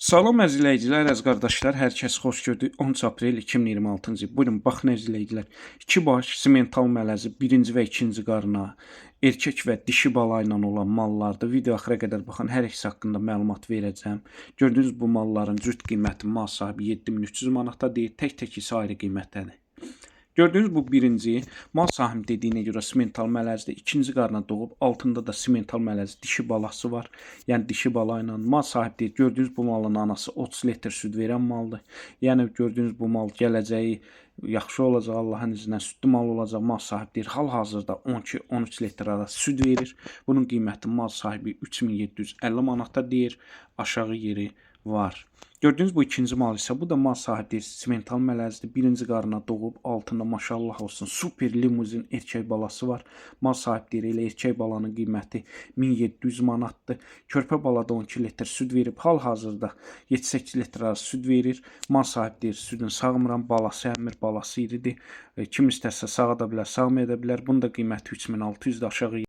Salam əzizləyicilər, əziz qardaşlar, hər kəs xoş gördük. 13 aprel 2026-cı il. Buyurun, baxın əzizləyicilər. İki baş simental mələzi birinci və ikinci qarına, erkək və dişi bala ilə olan mallardır. Video axıra qədər baxın, hər ikisi haqqında məlumat verəcəm. Gördüyünüz bu malların cüt qiyməti mal sahibi 7300 manata deyir, tək-tək isə ayrı qiymətdədir. Gördüyünüz bu birinci, mal sahibi dediyinə görə simental məlezdir. İkinci qarına doğub, altında da simental mələz dişi balası var. Yəni dişi bala ilə mal sahibi deyir. Gördüyünüz bu malın anası 30 litr süd verən maldır. Yəni gördüyünüz bu mal gələcəyi yaxşı olacaq, Allahın izni ilə südlü mal olacaq. Mal sahibi deyir, hal-hazırda 12-13 litr arası süd verir. Bunun qiyməti mal sahibi 3750 manata deyir. Aşağı yeri var. Gördüyünüz bu ikinci mal isə bu da mal sahibi deyir, simental mələzdir. Birinci qarına doğub, altında maşallah olsun super limuzin erkək balası var. Mal sahibi deyir, elə erkək balanın qiyməti 1700 manatdır. Körpə balada 12 litr süd verib, hal-hazırda 7-8 litr arası süd verir. Mal sahibi deyir, südün sağmıram, balası əmir, balası iridir. Kim istərsə sağa da bilər, sağmaya da bilər. Bunun da qiyməti 3600-də aşağı